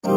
跨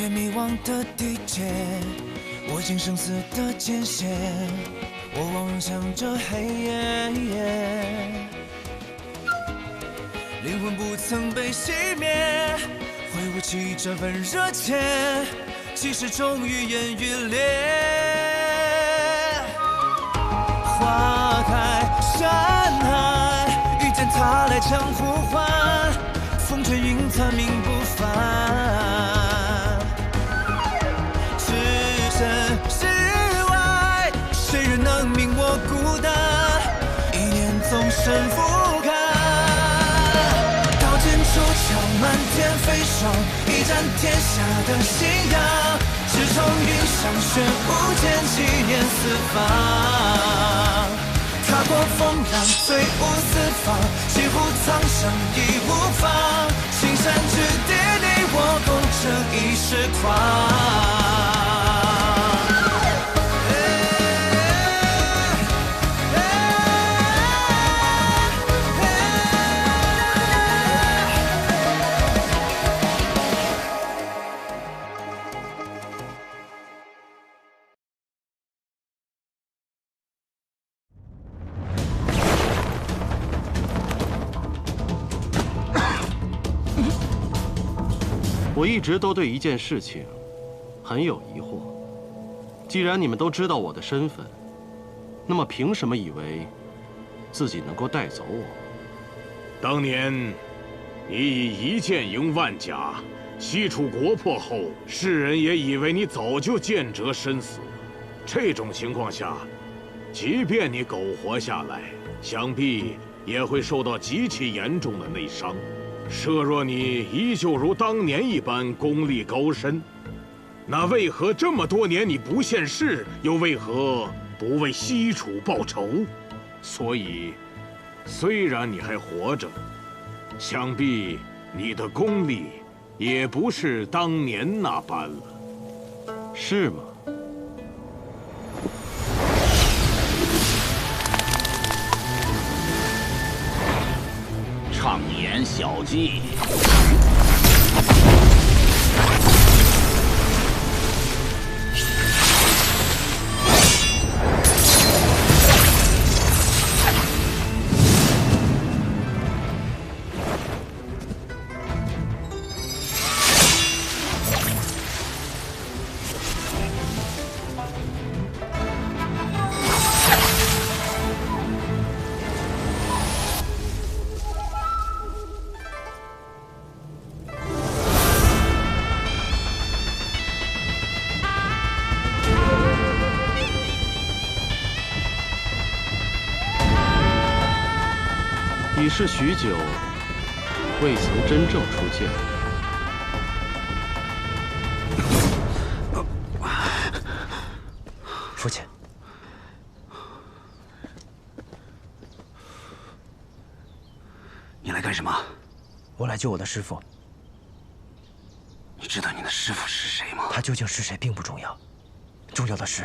越迷惘的地界，握紧生死的界限，我望向这黑夜，灵魂不曾被熄灭，挥舞起这份热切，即使终于烟雨裂。花开山海，遇见他来将呼唤，风吹云残命不凡。世外，谁人能明我孤单？一念纵身俯瞰，刀剑出鞘，漫天飞霜，一战天下的信仰。直冲云上，血舞剑气焰四方。踏过风浪，醉舞四方，几乎苍生义无妨。青山之巅，你我共这一世狂。我一直都对一件事情很有疑惑。既然你们都知道我的身份，那么凭什么以为自己能够带走我？当年你以一剑赢万甲，西楚国破后，世人也以为你早就剑折身死。这种情况下，即便你苟活下来，想必也会受到极其严重的内伤。设若你依旧如当年一般功力高深，那为何这么多年你不现世，又为何不为西楚报仇？所以，虽然你还活着，想必你的功力也不是当年那般了，是吗？畅言小计。已是许久，未曾真正出剑。父亲，你来干什么？我来救我的师父。你知道你的师父是谁吗？他究竟是谁并不重要，重要的是，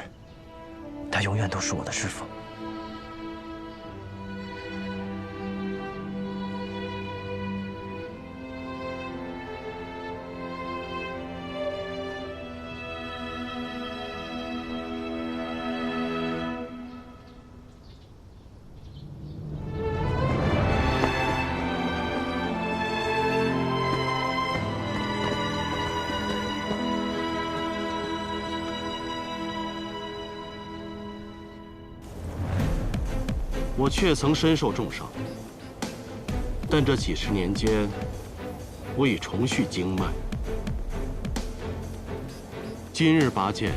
他永远都是我的师父。我确曾身受重伤，但这几十年间，我已重续经脉。今日拔剑，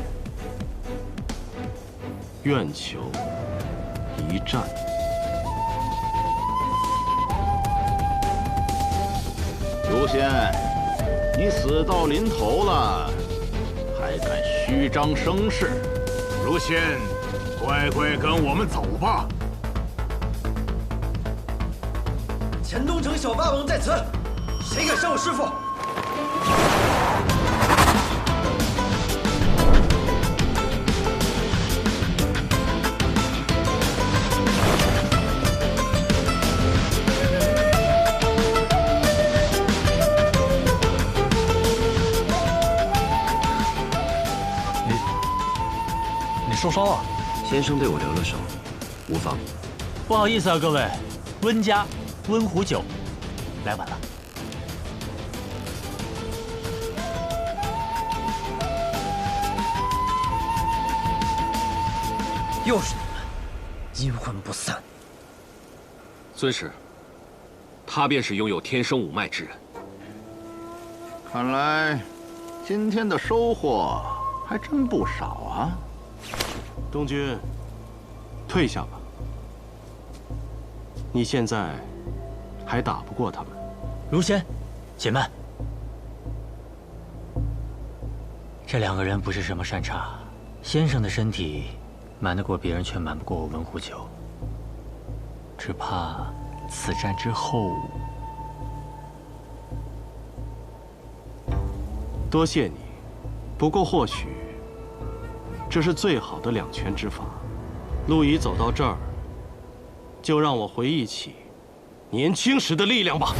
愿求一战。陆仙，你死到临头了，还敢虚张声势？陆仙，乖乖跟我们走吧。乾东城小霸王在此，谁敢伤我师父？ 受伤了，先生对我留了手，无妨。不好意思啊，各位，温家温壶酒来晚了。又是你们，阴魂不散。尊师，他便是拥有天生五脉之人。看来今天的收获还真不少啊。 东君，退下吧。你现在还打不过他们。如仙，且慢。这两个人不是什么善茬，先生的身体瞒得过别人，却瞒不过我温壶酒。只怕此战之后，多谢你。不过或许。 这是最好的两全之法。陆仪走到这儿，就让我回忆起年轻时的力量吧。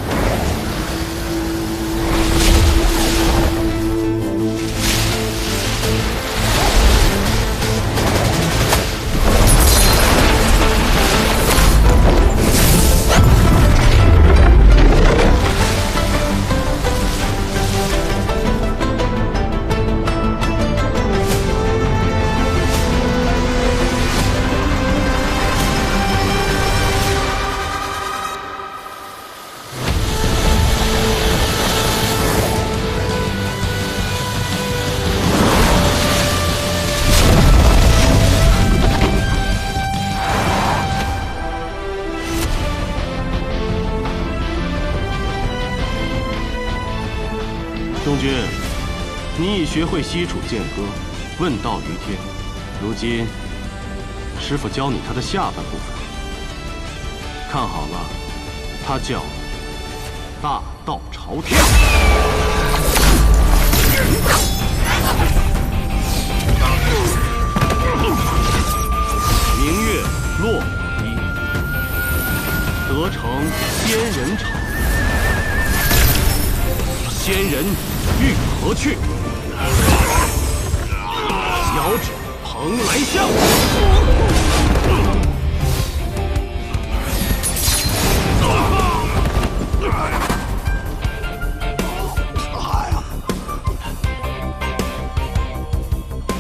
东君，你已学会西楚剑歌，问道于天。如今，师傅教你他的下半部分。看好了，他叫大道朝天。明月落雨衣，得成仙人场。 仙人欲何去？遥指蓬莱巷。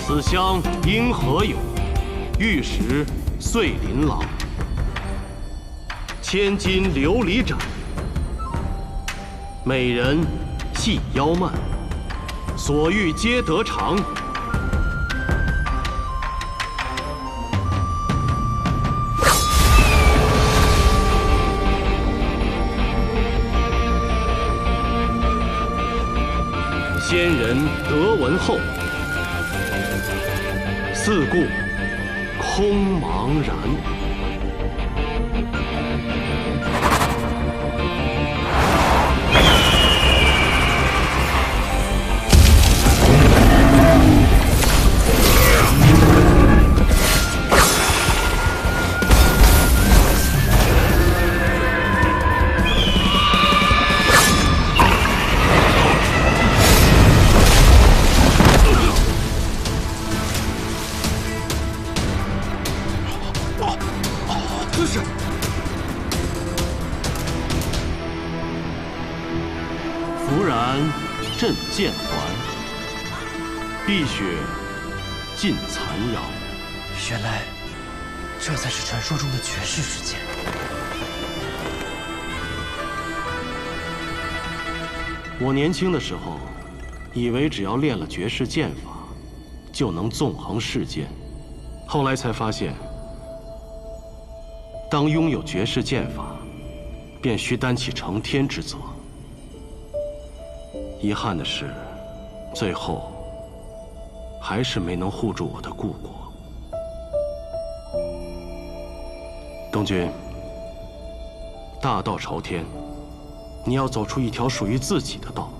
此乡因何有？玉石碎琳琅。千金琉璃盏，美人。 细腰慢，所欲皆得偿。仙人得闻后，四顾空茫然。 弗然振剑还，碧血尽残阳。原来，这才是传说中的绝世之剑。我年轻的时候，以为只要练了绝世剑法，就能纵横世间。后来才发现，当拥有绝世剑法，便需担起承天之责。遗憾的是，最后还是没能护住我的故国。东君，大道朝天，你要走出一条属于自己的道。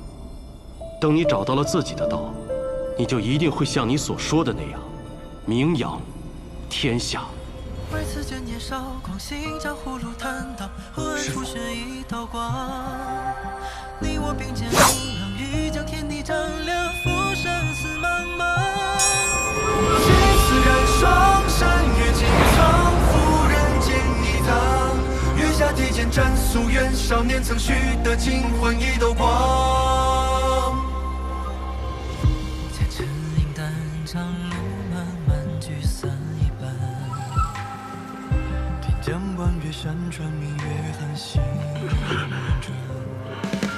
等你找到了自己的道，你就一定会像你所说的那样，名扬天下。为此间年少狂心，将葫芦弹倒，忽然出现一道光。你我并肩流浪，欲将天地丈量，浮生死茫茫。几次染霜，山岳尽苍，赴人间一趟。月下提剑斩夙愿，少年曾许的情换一道光。前尘影淡，长路漫漫，聚散一半。天关月山川，明月寒星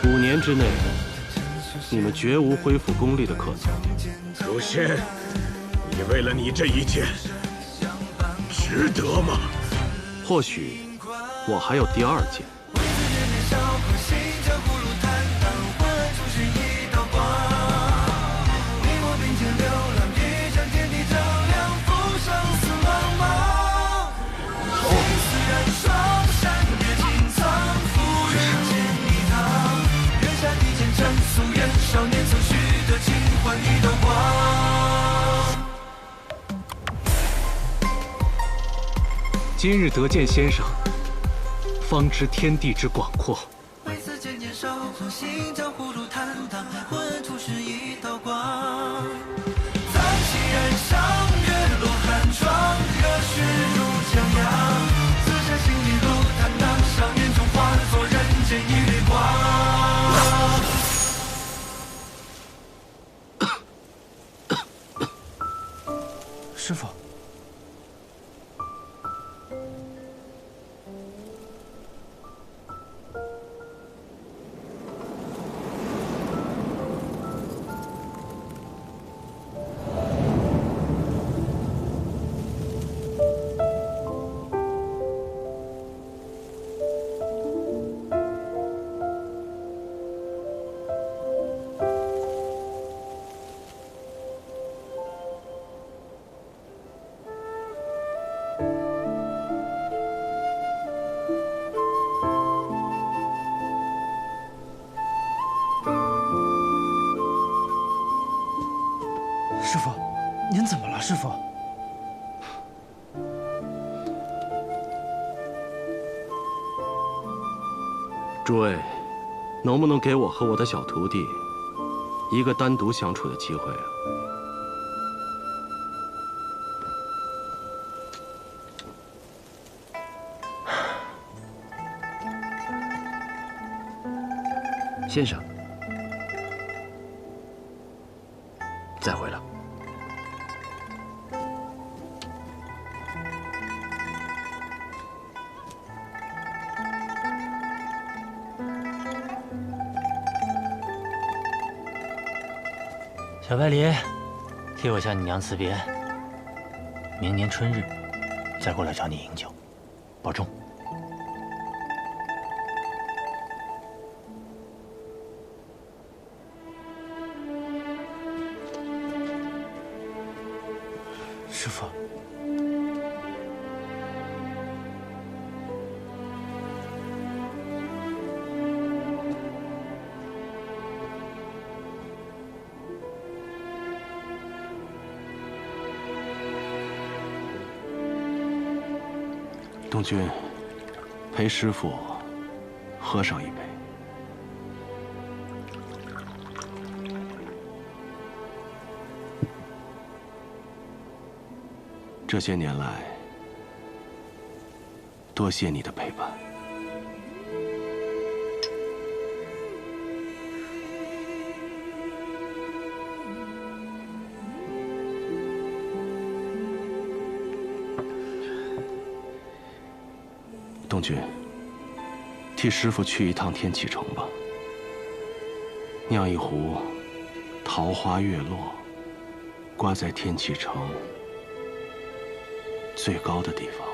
5年之内，你们绝无恢复功力的可能。诛仙，你为了你这一剑，值得吗？或许我还有第2剑。少年曾许的情换一道光。今日得见先生，方知天地之广阔。为此间年少狂心，将葫芦弹荡，昏暗处是一道光。藏心燃上，月落寒窗，热血如江洋。自身心里路坦荡，少年中化作人间一缕光。师傅，师傅，您怎么了，师傅？诸位，能不能给我和我的小徒弟一个单独相处的机会啊？先生，再会了。小白梨，替我向你娘辞别。明年春日再过来找你饮酒，保重。师傅，东君，陪师傅喝上一杯。这些年来，多谢你的陪伴。东君，替师傅去一趟天启城吧，酿一壶桃花月落，挂在天启城最高的地方。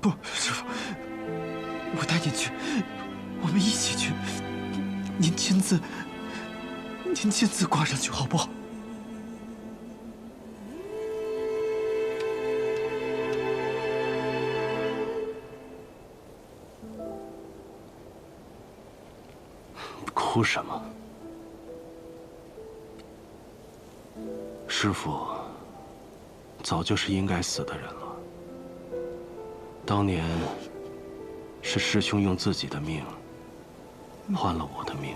不，师傅，带您去，我们一起去。您亲自挂上去，好不好？哭什么？师父早就是应该死的人了。当年是师兄用自己的命换了我的命，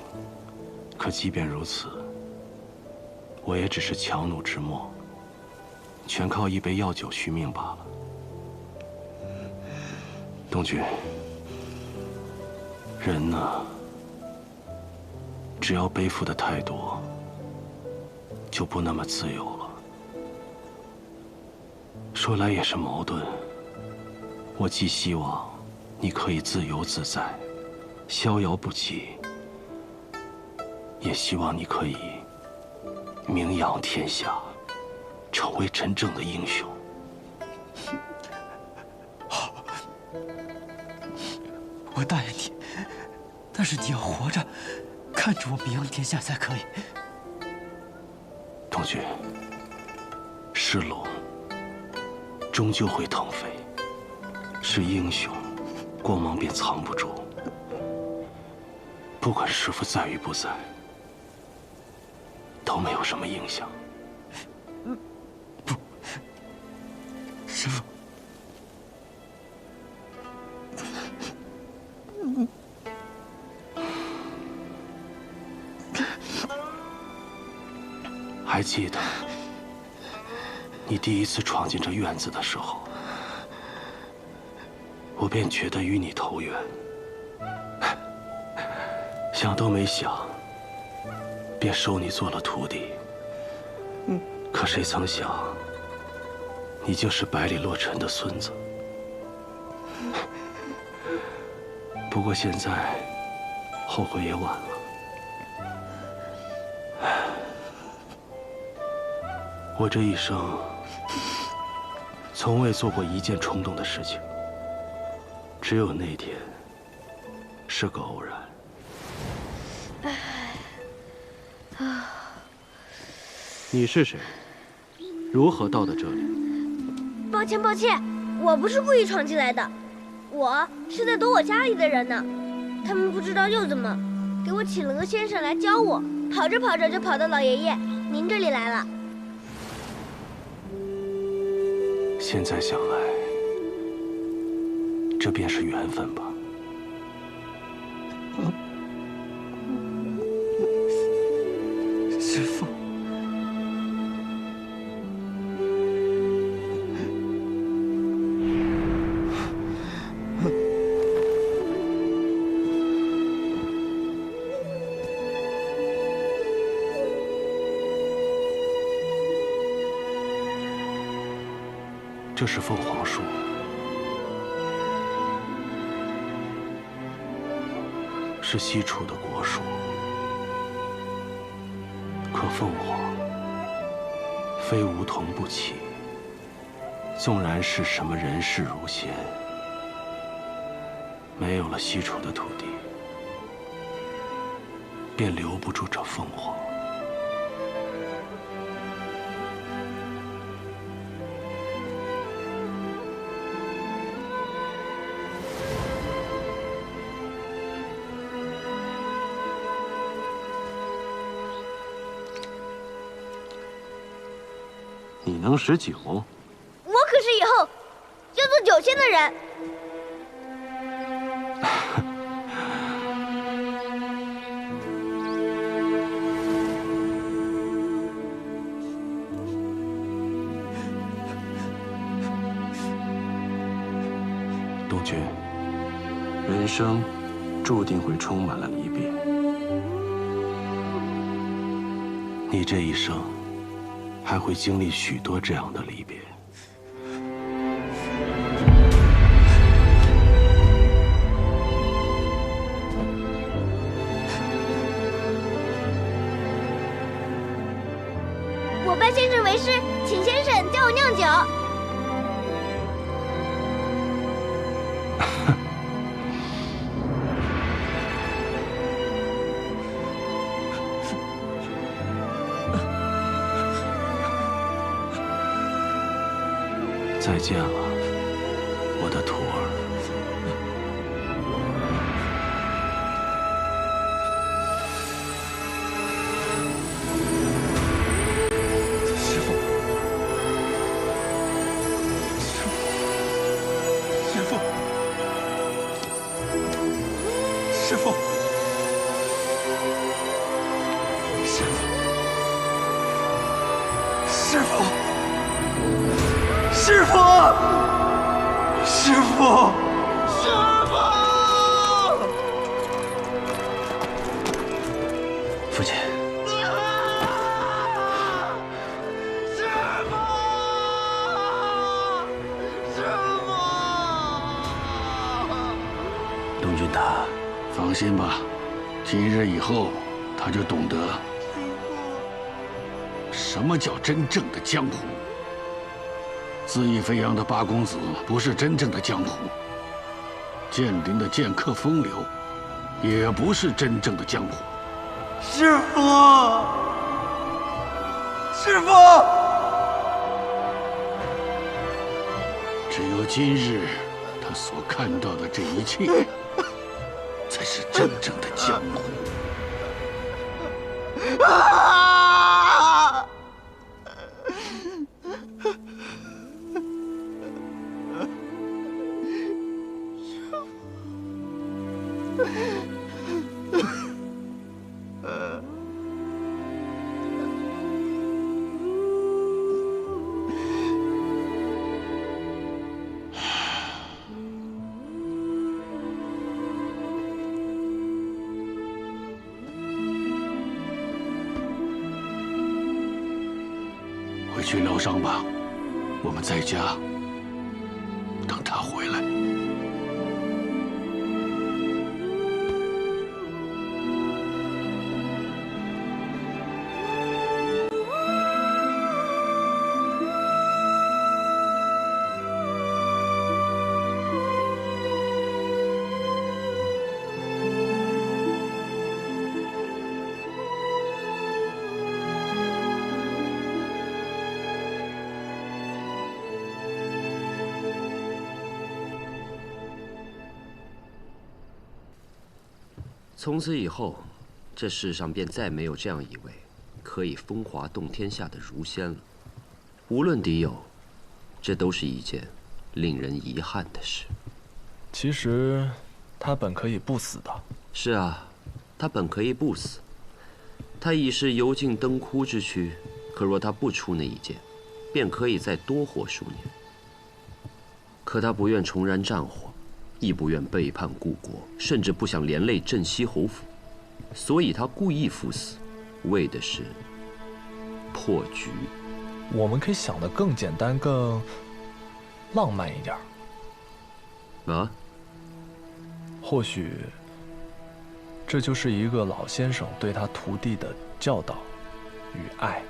可即便如此，我也只是强弩之末，全靠一杯药酒续命罢了。东君，人呢，只要背负的太多，就不那么自由了。说来也是矛盾，我既希望你可以自由自在，逍遥不羁，也希望你可以名扬天下，成为真正的英雄。好，我答应你，但是你要活着看着我名扬天下才可以。东君，是龙终究会腾飞，是英雄，光芒便藏不住。不管师父在与不在，都没有什么影响。不，师父，还记得你第一次闯进这院子的时候，我便觉得与你投缘，想都没想，便收你做了徒弟。可谁曾想，你竟是百里洛尘的孙子。不过现在后悔也晚了。我这一生从未做过一件冲动的事情，只有那天是个偶然。你是谁？如何到的这里？抱歉，抱歉，我不是故意闯进来的，我是在躲我家里的人呢。他们不知道又怎么，给我请了个先生来教我，跑着跑着就跑到老爷爷您这里来了。现在想来，这便是缘分吧。师父，这是凤凰树，是西楚的国树。可凤凰非梧桐不起，纵然是什么人世如仙，没有了西楚的土地，便留不住这凤凰。你能识酒？我可是以后要做酒仙的人。东君，人生注定会充满了离别。你这一生还会经历许多这样的离别。我拜先生为师，请先生教我酿酒。再见了，我的徒儿。师父，师父，师父，师父，师父，师父，师父，师父！父亲，东君他，放心吧，今日以后他就懂得什么叫真正的江湖。恣意飞扬的八公子不是真正的江湖，剑林的剑客风流也不是真正的江湖。师父，师父！只有今日他所看到的这一切，才是真正的江湖。回去疗伤吧，我们在家等他回来。从此以后，这世上便再没有这样一位可以风华动天下的儒仙了。无论敌友，这都是一件令人遗憾的事。其实，他本可以不死的。是啊，他本可以不死。他已是油尽灯枯之躯，可若他不出那一剑，便可以再多活数年。可他不愿重燃战火。亦不愿背叛故国，甚至不想连累镇西侯府，所以他故意赴死，为的是破局。我们可以想得更简单、更浪漫一点。啊？或许这就是一个老先生对他徒弟的教导与爱。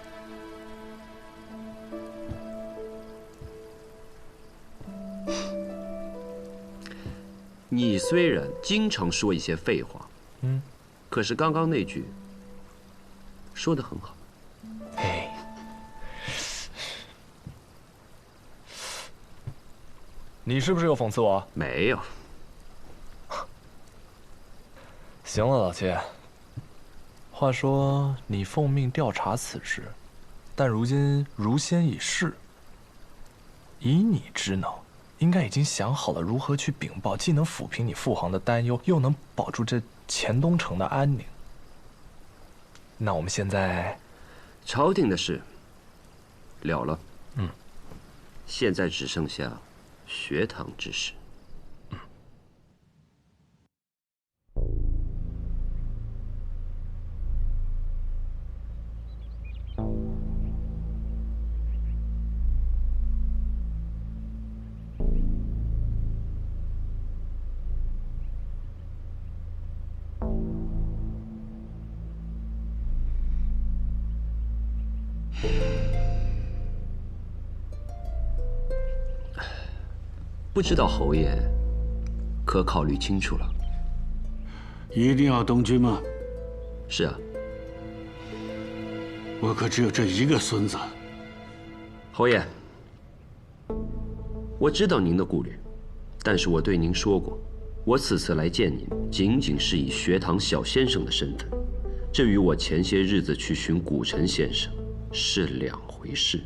你虽然经常说一些废话，可是刚刚那句说得很好。哎，你是不是又讽刺我？没有。行了，老切。话说你奉命调查此事，但如今儒仙已逝，以你之能，应该已经想好了如何去禀报，既能抚平你父皇的担忧，又能保住这黔东城的安宁。那我们现在，朝廷的事了了，现在只剩下学堂之事。不知道侯爷可考虑清楚了？一定要东君吗？是啊。我可只有这一个孙子。侯爷，我知道您的顾虑，但是我对您说过，我此次来见您，仅仅是以学堂小先生的身份。这与我前些日子去寻古城先生是两回事。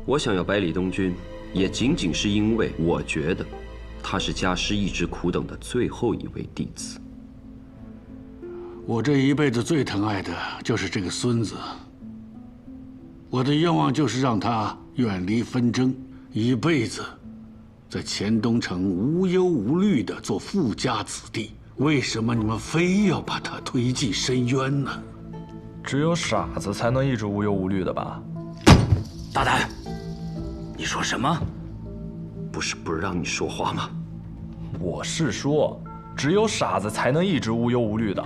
我想要百里东君，也仅仅是因为我觉得他是家师一直苦等的最后一位弟子。我这一辈子最疼爱的就是这个孙子。我的愿望就是让他远离纷争，一辈子在钱东城无忧无虑地做富家子弟。为什么你们非要把他推进深渊呢？只有傻子才能一直无忧无虑的吧？大胆！你说什么？不是不让你说话吗？我是说，只有傻子才能一直无忧无虑的。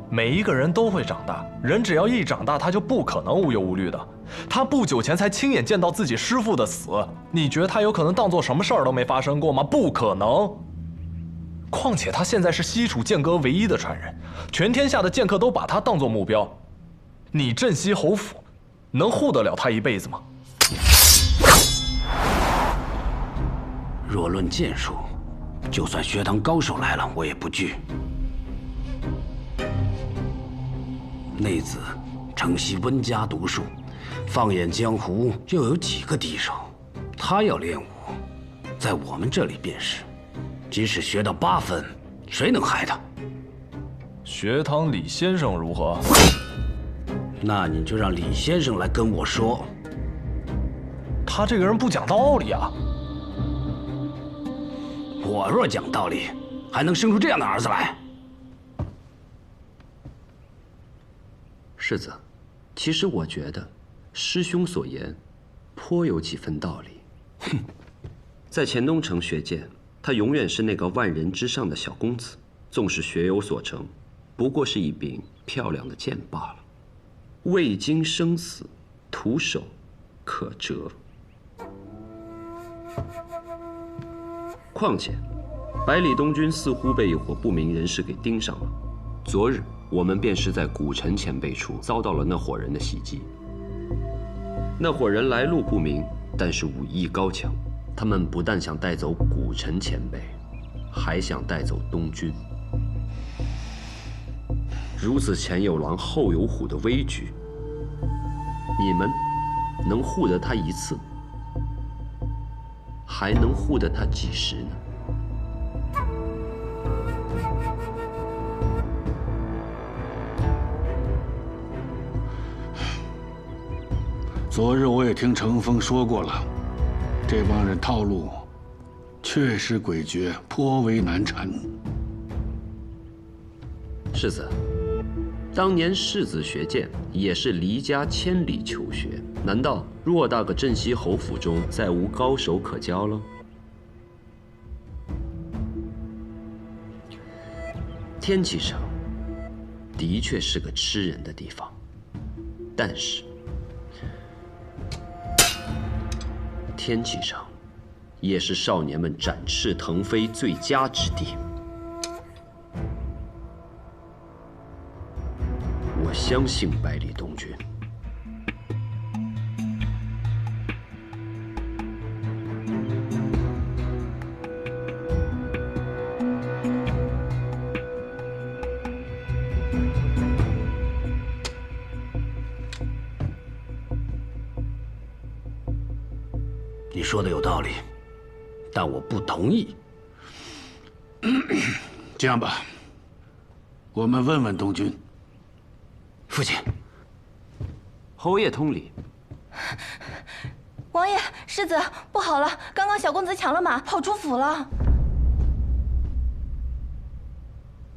每一个人都会长大，人只要一长大，他就不可能无忧无虑的。他不久前才亲眼见到自己师父的死，你觉得他有可能当做什么事儿都没发生过吗？不可能。况且他现在是西楚剑阁唯一的传人，全天下的剑客都把他当作目标。你镇西侯府，能护得了他一辈子吗？若论剑术，就算学堂高手来了，我也不惧。内子承袭温家毒术，放眼江湖，又有几个敌手？他要练武，在我们这里便是，即使学到8分，谁能害他？学堂李先生如何？那你就让李先生来跟我说。他这个人不讲道理啊！我若讲道理，还能生出这样的儿子来？世子，其实我觉得师兄所言颇有几分道理。哼，在钱东城学剑，他永远是那个万人之上的小公子，纵使学有所成，不过是一柄漂亮的剑罢了。未经生死，徒手可折。况且，百里东君似乎被一伙不明人士给盯上了。昨日我们便是在古城前辈处遭到了那伙人的袭击。那伙人来路不明，但是武艺高强。他们不但想带走古城前辈，还想带走东君。如此前有狼后有虎的危局，你们能护得他一次，还能护得他几时呢？昨日我也听程峰说过了，这帮人套路确实诡谲，颇为难缠。世子，当年世子学剑也是离家千里求学，难道偌大个镇西侯府中再无高手可教了？天启城的确是个吃人的地方，但是天启城也是少年们展翅腾飞最佳之地。我相信百里东君。你说的有道理，但我不同意。这样吧，我们问问东君。父亲，侯爷通礼。王爷，世子，不好了！刚刚小公子抢了马，跑出府了。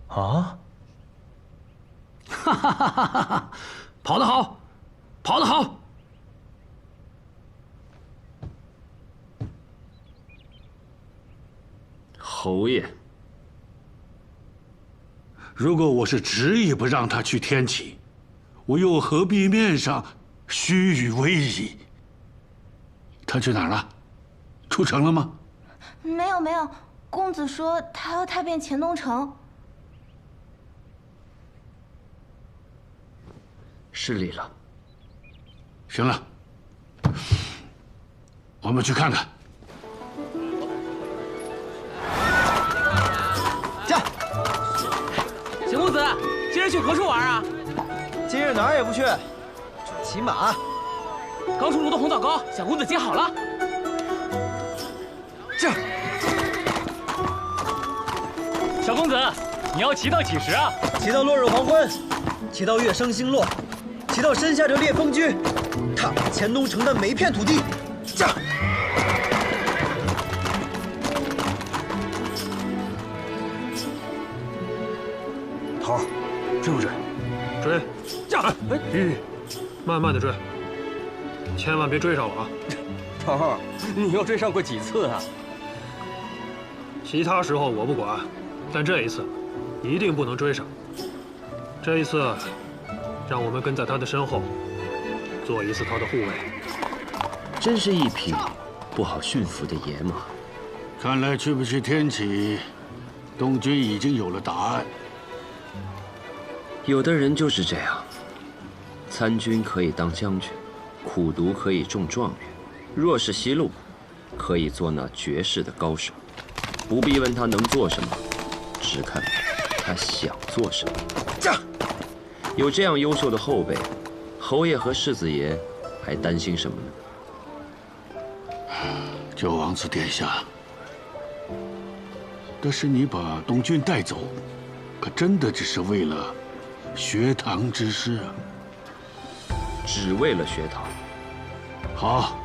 啊！哈哈哈哈哈！跑得好，跑得好！侯爷，如果我是执意不让他去天启，我又何必面上虚与委蛇？他去哪儿了？出城了吗？没有没有，公子说他要踏遍钱东城。失礼了。行了，我们去看看。去何处玩啊？今日哪儿也不去，准骑马。刚出炉的红枣糕，小公子接好了。这，小公子，你要骑到几时啊？骑到落日黄昏，骑到月升星落，骑到身下这烈风居，踏遍黔东城的每一片土地。这。 头儿，追不追？追！呀！玉，慢慢的追，千万别追上我啊！头儿，你又追上过几次啊？其他时候我不管，但这一次，一定不能追上。这一次，让我们跟在他的身后，做一次他的护卫。真是一匹不好驯服的野马。看来去不去天启，东军已经有了答案。 有的人就是这样，参军可以当将军，苦读可以中状元，若是西路，可以做那绝世的高手。不必问他能做什么，只看他想做什么。有这样优秀的后辈，侯爷和世子爷还担心什么呢？九王子殿下，但是你把东军带走，可真的只是为了？ 学堂之事啊，只为了学堂。好，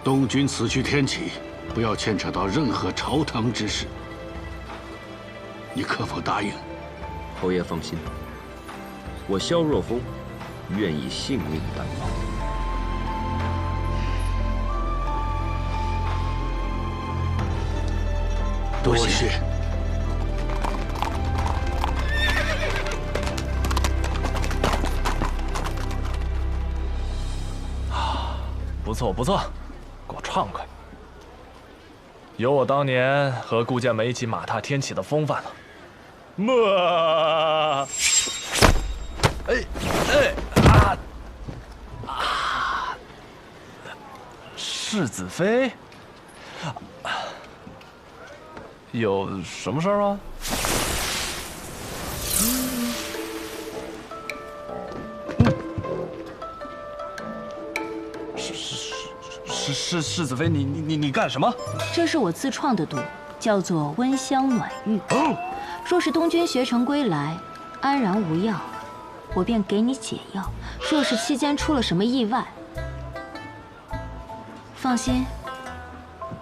东军此去天启，不要牵扯到任何朝堂之事。你可否答应？侯爷放心，我萧若风愿意性命担保。多谢。 不错不错，够畅快，有我当年和顾剑梅一起马踏天启的风范了。么，世子妃，有什么事儿啊？ 世子妃，你干什么？这是我自创的毒，叫做温香暖玉。若是东军学成归来，安然无恙，我便给你解药；若是期间出了什么意外，放心，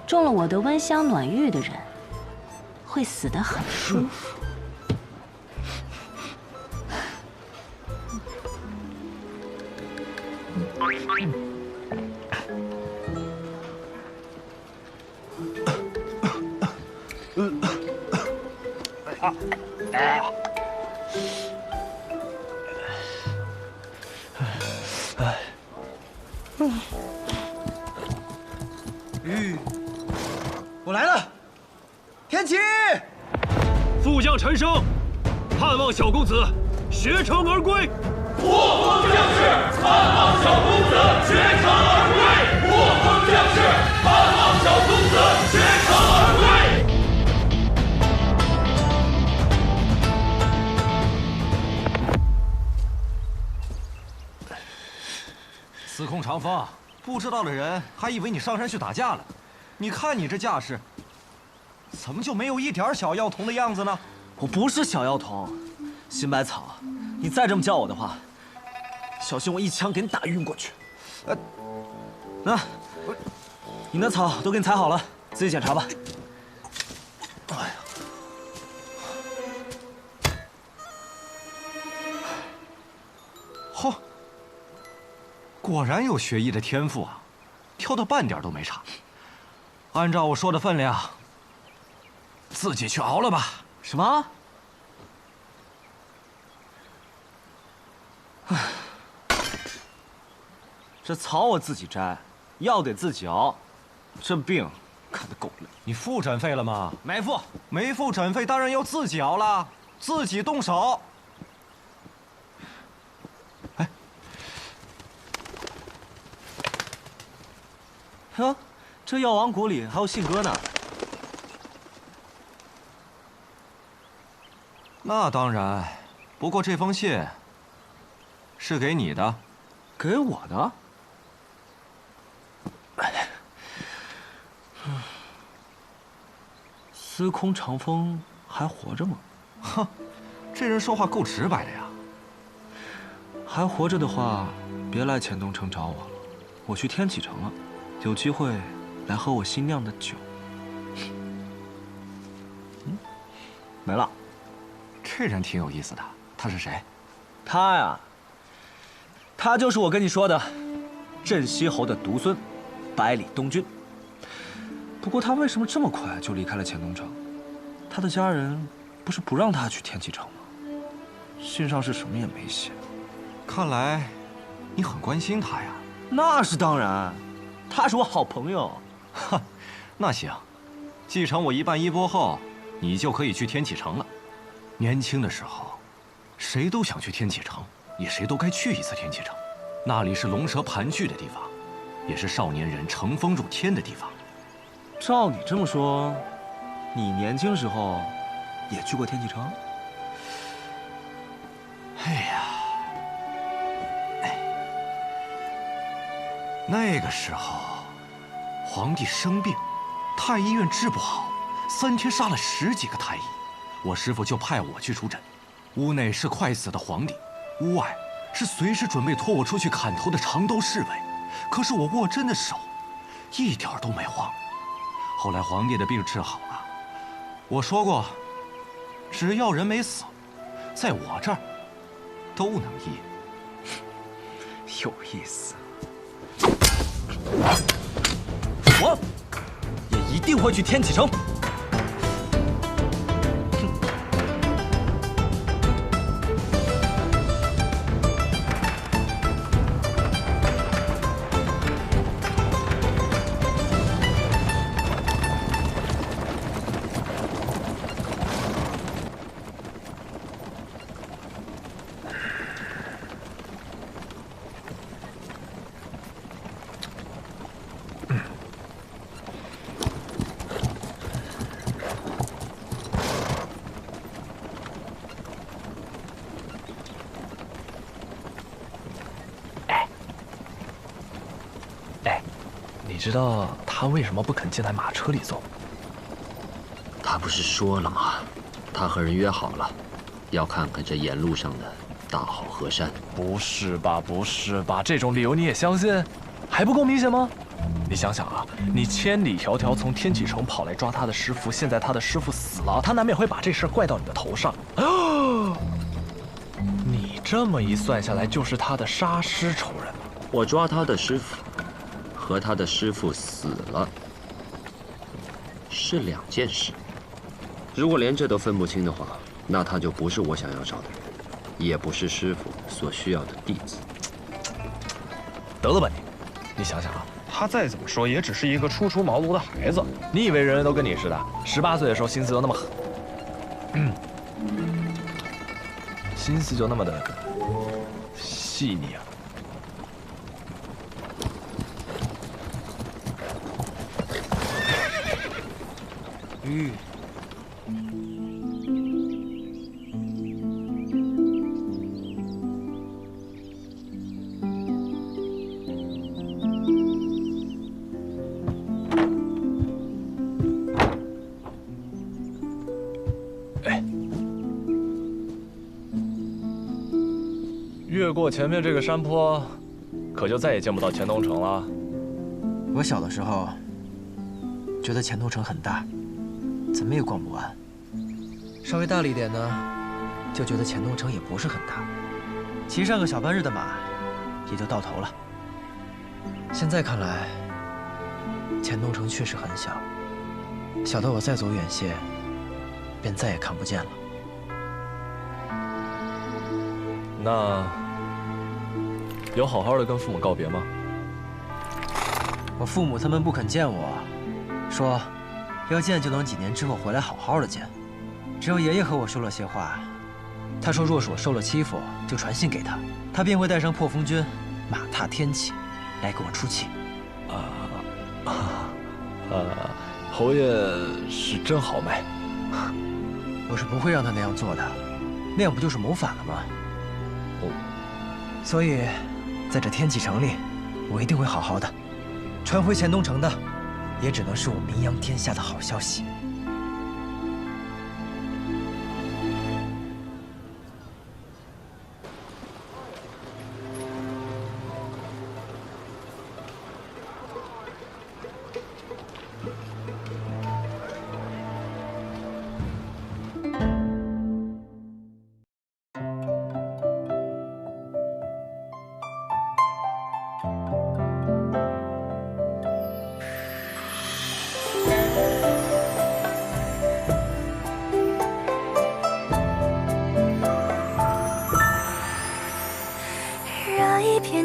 中了我的温香暖玉的人，会死得很舒服。 我来了，天启！副将陈升，盼望小公子学成而归。我方将士盼望小公子学成而归。我方将士盼望小公子学成而归。 司空长风，不知道的人还以为你上山去打架了。你看你这架势，怎么就没有一点小药童的样子呢？我不是小药童，新百草，你再这么叫我的话，小心我一枪给你打晕过去。你那草都给你采好了，自己检查吧。哎呀，嚯！ 果然有学艺的天赋啊，挑的半点都没差。按照我说的分量，自己去熬了吧。什么？这草我自己摘，药得自己熬，这病看得够累。你付诊费了吗？没付。没付诊费，当然要自己熬了，自己动手。哎。 哟，这药王谷里还有信鸽呢。那当然，不过这封信是给你的，给我的。司空长风还活着吗？哼，这人说话够直白的呀。还活着的话，别来钱东城找我了，我去天启城了，有机会来喝我新酿的酒。没了。这人挺有意思的，他是谁？他呀，他就是我跟你说的镇西侯的独孙，百里东军。不过他为什么这么快就离开了钱东城？他的家人不是不让他去天启城吗？信上是什么也没写。看来你很关心他呀。那是当然，他是我好朋友。哈，那行，继承我一半衣钵后，你就可以去天启城了。年轻的时候，谁都想去天启城，也谁都该去一次天启城。那里是龙蛇盘踞的地方，也是少年人乘风入天的地方。照你这么说，你年轻时候也去过天启城？哎呀，那个时候，皇帝生病，太医院治不好，3天杀了10几个太医。我师父就派我去出诊，屋内是快死的皇帝，屋外是随时准备拖我出去砍头的长刀侍卫。可是我握针的手一点都没慌。后来皇帝的病治好了，我说过，只要人没死，在我这儿都能医。有意思。我也一定会去天启城。你知道他为什么不肯进来马车里坐？他不是说了吗？他和人约好了，要看看这沿路上的大好河山。不是吧，不是吧？这种理由你也相信？还不够明显吗？你想想啊，你千里迢迢从天启城跑来抓他的师傅，现在他的师傅死了，他难免会把这事怪到你的头上。你这么一算下来，就是他的杀师仇人了。我抓他的师傅，和他的师傅死了，是2件事。如果连这都分不清的话，那他就不是我想要找的人，也不是师傅所需要的弟子。得了吧你！你想想啊，他再怎么说也只是一个初出茅庐的孩子。你以为人人都跟你似的，18岁的时候心思就那么心思就那么的细腻啊？越过前面这个山坡，可就再也见不到钱东城了。我小的时候觉得钱东城很大，怎么也逛不完。稍微大了一点呢，就觉得钱东城也不是很大，骑上个小半日的马也就到头了。现在看来，钱东城确实很小，小到我再走远些，便再也看不见了。那有好好的跟父母告别吗？我父母他们不肯见我，说要见就能几年之后回来好好的见。只有爷爷和我说了些话，他说若是我受了欺负，就传信给他，他便会带上破风军，马踏天启，来给我出气。侯爷是真豪迈。我是不会让他那样做的。那样不就是谋反了吗？所以，在这天启城里，我一定会好好的。传回钱东城的，也只能是我名扬天下的好消息。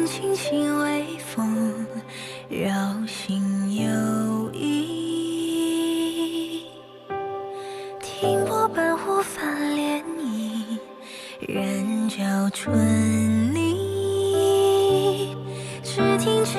轻轻微风绕心游弋，听波般忽泛涟漪，人教春泥，只听枝